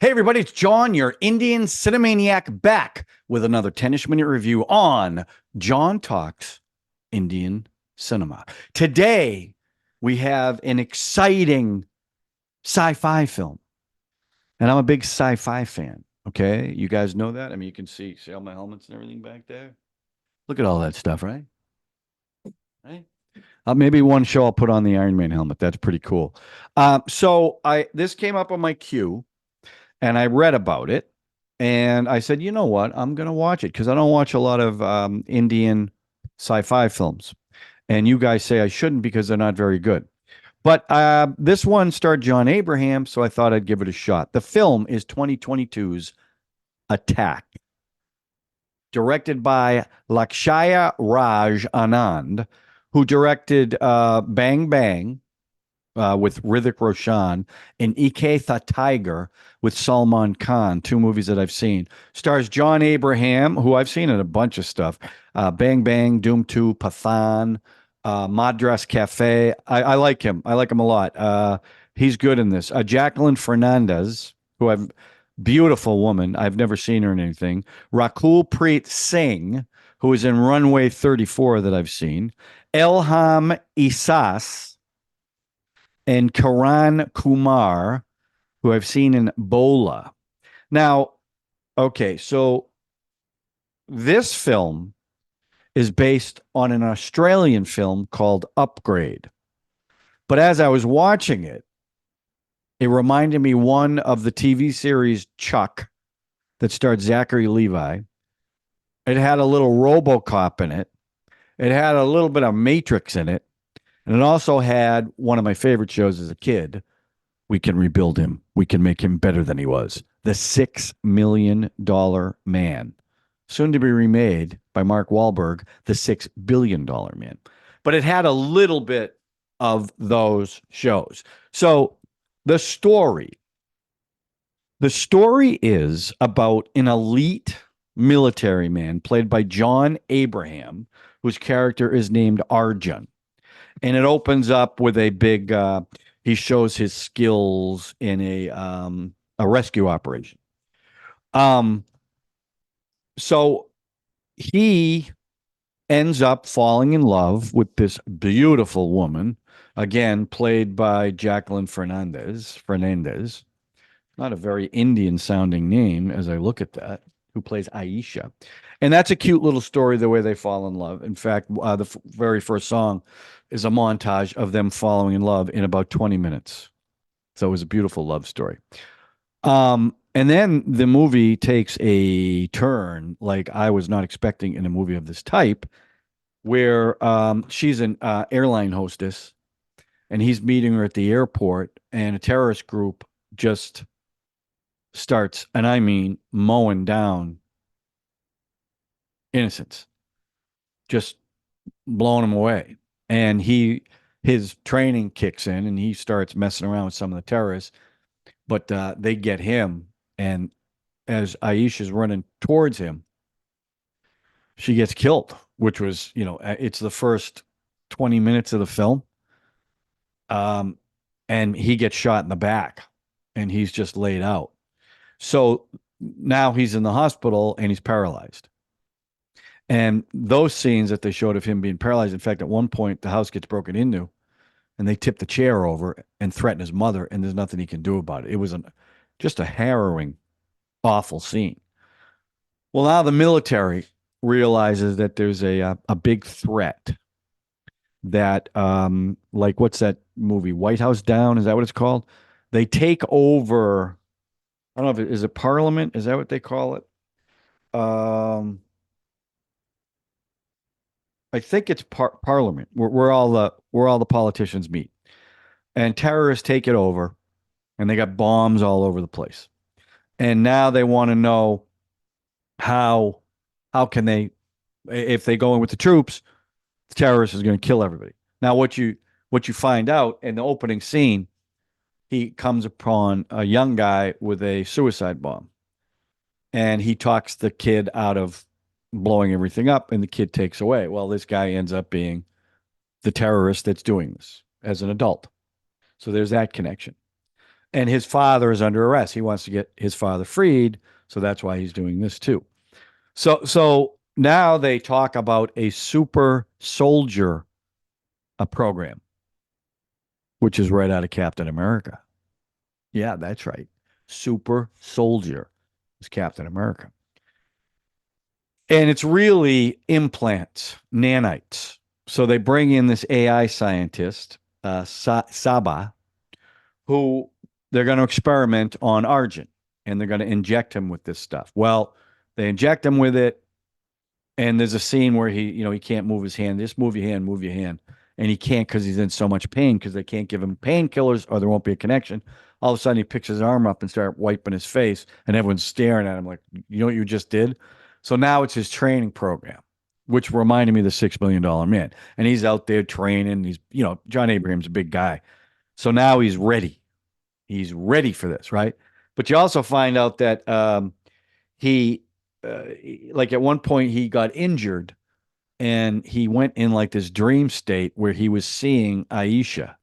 Hey, everybody, it's John, your Indian Cine-MANIAC, back with another 10ish-Minute review on John Talks Indian Cinema. Today, we have an exciting sci-fi film, and I'm a big sci-fi fan, okay? You guys know that? I mean, you can see all my helmets and everything back there? Look at all that stuff, right? Right? Maybe one show I'll put on the Iron Man helmet. That's pretty cool. This came up on my queue, and I read about it, and I said, you know what? I'm going to watch it because I don't watch a lot of Indian sci-fi films. And you guys say I shouldn't because they're not very good. But this one starred John Abraham, so I thought I'd give it a shot. The film is 2022's Attack, directed by Lakshaya Raj Anand, who directed Bang Bang, with Hrithik Roshan, and Ek Tha Tiger with Salman Khan, two movies that I've seen. Stars John Abraham, who I've seen in a bunch of stuff. Bang Bang, Dhoom 2, Pathaan, Madres Cafe. I like him. I like him a lot. He's good in this. Jacqueline Fernandez, who I've beautiful woman. I've never seen her in anything. Rakul Preet Singh, who is in Runway 34 that I've seen. Elham, Ehsas, and Kiran Kumar, who I've seen in Bholaa. Now, okay, so this film is based on an Australian film called Upgrade. But as I was watching it, it reminded me one of the TV series Chuck that starred Zachary Levi. It had a little RoboCop in it. It had a little bit of Matrix in it. And it also had one of my favorite shows as a kid. We can rebuild him. We can make him better than he was. The $6 Million Man. Soon to be remade by Mark Wahlberg, the $6 Billion Man. But it had a little bit of those shows. So the story is about an elite military man played by John Abraham, whose character is named Arjun. And it opens up with a big, he shows his skills in a rescue operation. So he ends up falling in love with this beautiful woman, again, played by Jacqueline Fernandez. Not a very Indian sounding name as I look at that, who plays Aisha. And that's a cute little story, the way they fall in love. In fact, the very first song is a montage of them falling in love in about 20 minutes. So it was a beautiful love story. And then the movie takes a turn like I was not expecting in a movie of this type, where she's an airline hostess, and he's meeting her at the airport, and a terrorist group just starts, and I mean mowing down innocents, just blowing them away. And his training kicks in, and he starts messing around with some of the terrorists, but they get him. And as Aisha's running towards him, she gets killed, which was, it's the first 20 minutes of the film. And he gets shot in the back, and he's just laid out. So now he's in the hospital and he's paralyzed. And those scenes that they showed of him being paralyzed, in fact, at one point, the house gets broken into, and they tip the chair over and threaten his mother, and there's nothing he can do about it. It was just a harrowing, awful scene. Well, now the military realizes that there's a big threat that, like, what's that movie, White House Down? Is that what it's called? They take over, I don't know if is it Parliament? Is that what they call it? I think it's Parliament, where all the politicians meet, and terrorists take it over, and they got bombs all over the place. And now they want to know how can they, if they go in with the troops, the terrorist is going to kill everybody. Now, what you find out in the opening scene, he comes upon a young guy with a suicide bomb, and he talks the kid out of blowing everything up, and the kid takes away. Well, this guy ends up being the terrorist that's doing this as an adult. So there's that connection. And his father is under arrest. He wants to get his father freed, so that's why he's doing this too. So now they talk about a super soldier program, which is right out of Captain America. Yeah, that's right. Super soldier is Captain America. And it's really implants, nanites. So they bring in this AI scientist, Saba, who they're going to experiment on Arjun and they're going to inject him with this stuff. Well, they inject him with it. And there's a scene where he can't move his hand. Just move your hand, move your hand. And he can't because he's in so much pain because they can't give him painkillers or there won't be a connection. All of a sudden, he picks his arm up and starts wiping his face, and everyone's staring at him like, you know what you just did? So now it's his training program, which reminded me of the $6 million Man. And he's out there training. John Abraham's a big guy. So now he's ready. He's ready for this, right? But you also find out that he like at one point he got injured and he went in like this dream state where he was seeing Aisha.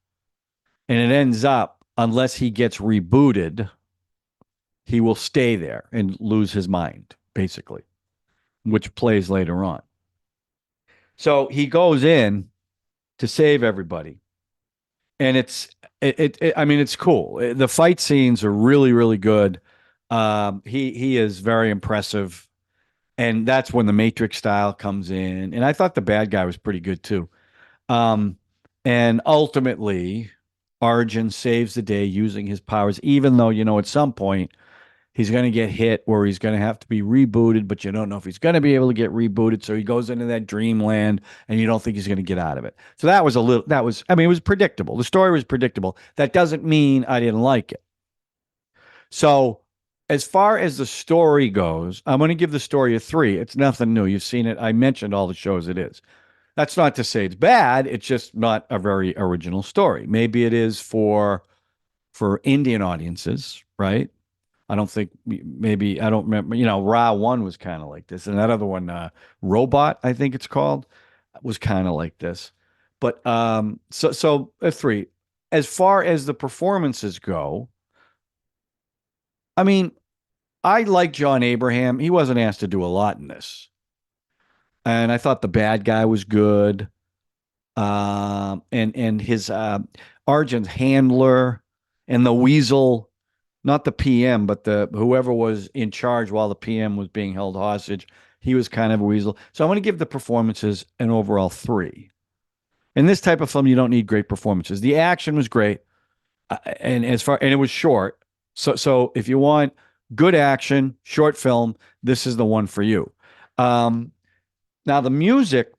And it ends up, unless he gets rebooted, he will stay there and lose his mind, basically, which plays later on. So he goes in to save everybody. And I mean, it's cool. The fight scenes are really, really good. He is very impressive. And that's when the Matrix style comes in. And I thought the bad guy was pretty good too. Um, and ultimately, Arjun saves the day using his powers, even though, at some point he's going to get hit or he's going to have to be rebooted, but you don't know if he's going to be able to get rebooted. So he goes into that dreamland and you don't think he's going to get out of it. So I mean, it was predictable. The story was predictable. That doesn't mean I didn't like it. So as far as the story goes, I'm going to give the story a 3. It's nothing new. You've seen it. I mentioned all the shows it is. That's not to say it's bad. It's just not a very original story. Maybe it is for Indian audiences, right? I don't think maybe I don't remember. Ra 1 was kind of like this, and that other one, Robot, I think it's called, was kind of like this. But so a 3. As far as the performances go, I mean, I like John Abraham. He wasn't asked to do a lot in this, and I thought the bad guy was good. And his Arjun's handler and the Weasel, not the PM, but the whoever was in charge while the PM was being held hostage. He was kind of a weasel. So I'm going to give the performances an overall 3. In this type of film, you don't need great performances. The action was great, and it was short. So if you want good action, short film, this is the one for you. Now the music.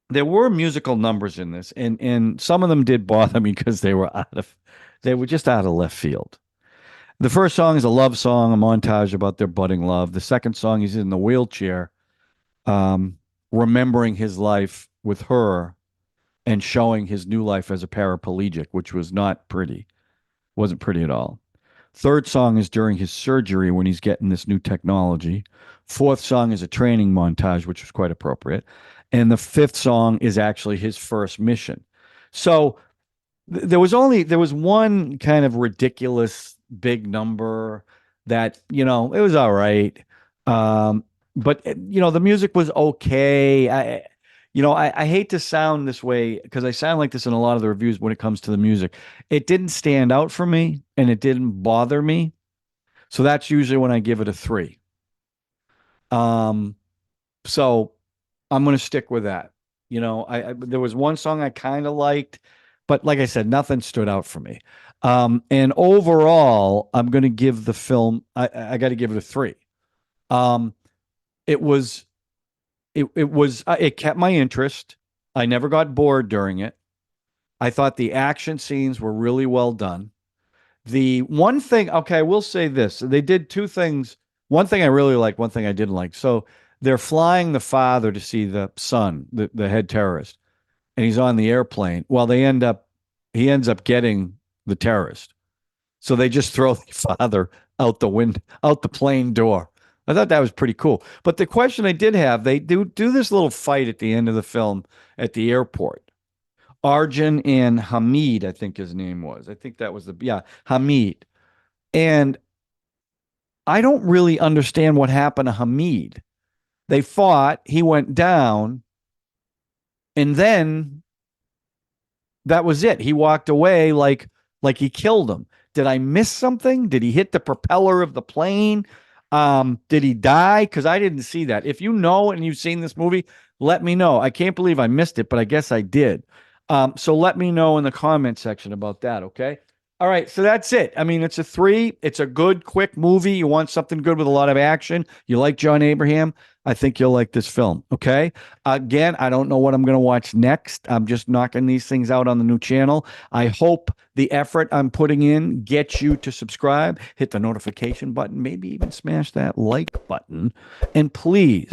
There were musical numbers in this, and some of them did bother me because they were just out of left field. The first song is a love song, a montage about their budding love. The second song, he's in the wheelchair, remembering his life with her and showing his new life as a paraplegic, which was not pretty. Wasn't pretty at all. Third song is during his surgery when he's getting this new technology. Fourth song is a training montage, which was quite appropriate. And the fifth song is actually his first mission. So there was one kind of ridiculous big number that, it was all right. But the music was okay. I hate to sound this way because I sound like this in a lot of the reviews when it comes to the music. It didn't stand out for me and it didn't bother me. So that's usually when I give it a 3. So I'm going to stick with that. There was one song I kind of liked, but like I said, nothing stood out for me. And overall, I'm going to give the film, I got to give it a 3. It kept my interest. I never got bored during it. I thought the action scenes were really well done. The one thing, okay, I will say this. They did 2 things. One thing I really liked, one thing I didn't like. So they're flying the father to see the son, the head terrorist, and he's on the airplane. Well, he ends up getting the terrorist. So they just throw the father out the plane door. I thought that was pretty cool. But the question I did have, they do this little fight at the end of the film at the airport. Arjun and Hamid, I think his name was. I think that was Hamid. And I don't really understand what happened to Hamid. They fought, he went down, and then that was it. He walked away like he killed him. Did I miss something? Did he hit the propeller of the plane? Did he die? Because I didn't see that. If you know and you've seen this movie, let me know. I can't believe I missed it, but I guess I did. So let me know in the comment section about that, okay? All right, so that's it. I mean, it's a 3. It's a good, quick movie. You want something good with a lot of action. You like John Abraham? I think you'll like this film, okay? Again, I don't know what I'm going to watch next. I'm just knocking these things out on the new channel. I hope the effort I'm putting in gets you to subscribe, hit the notification button, maybe even smash that like button. And please,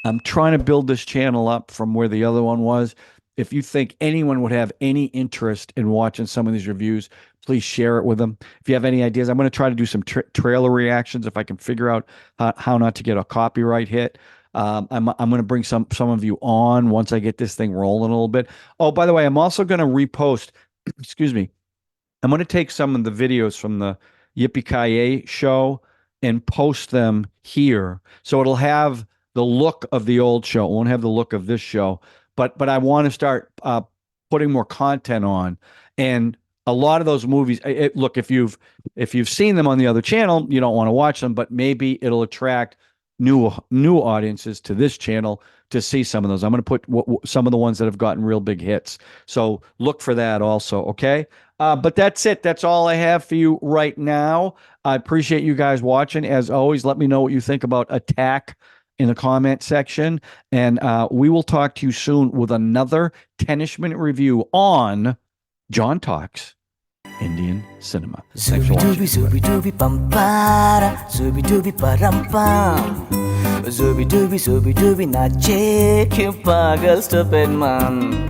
I'm trying to build this channel up from where the other one was. If you think anyone would have any interest in watching some of these reviews, please share it with them. If you have any ideas, I'm going to try to do some trailer reactions if I can figure out how not to get a copyright hit. I'm going to bring some of you on once I get this thing rolling a little bit. Oh, by the way, I'm also going to repost, excuse me, I'm going to take some of the videos from the Yippee-Ki-Yay show and post them here. So it'll have the look of the old show. It won't have the look of this show. But I want to start putting more content on. And a lot of those movies, look, if you've seen them on the other channel, you don't want to watch them, but maybe it'll attract new audiences to this channel to see some of those. I'm going to put some of the ones that have gotten real big hits. So look for that also, okay? But that's it. That's all I have for you right now. I appreciate you guys watching. As always, let me know what you think about Attack in the comment section. And we will talk to you soon with another 10ish-minute review on John Talks Indian Cinema. Thanks for watching. Zooby dooby param pam. Zooby dooby nache, you pagal stupid man.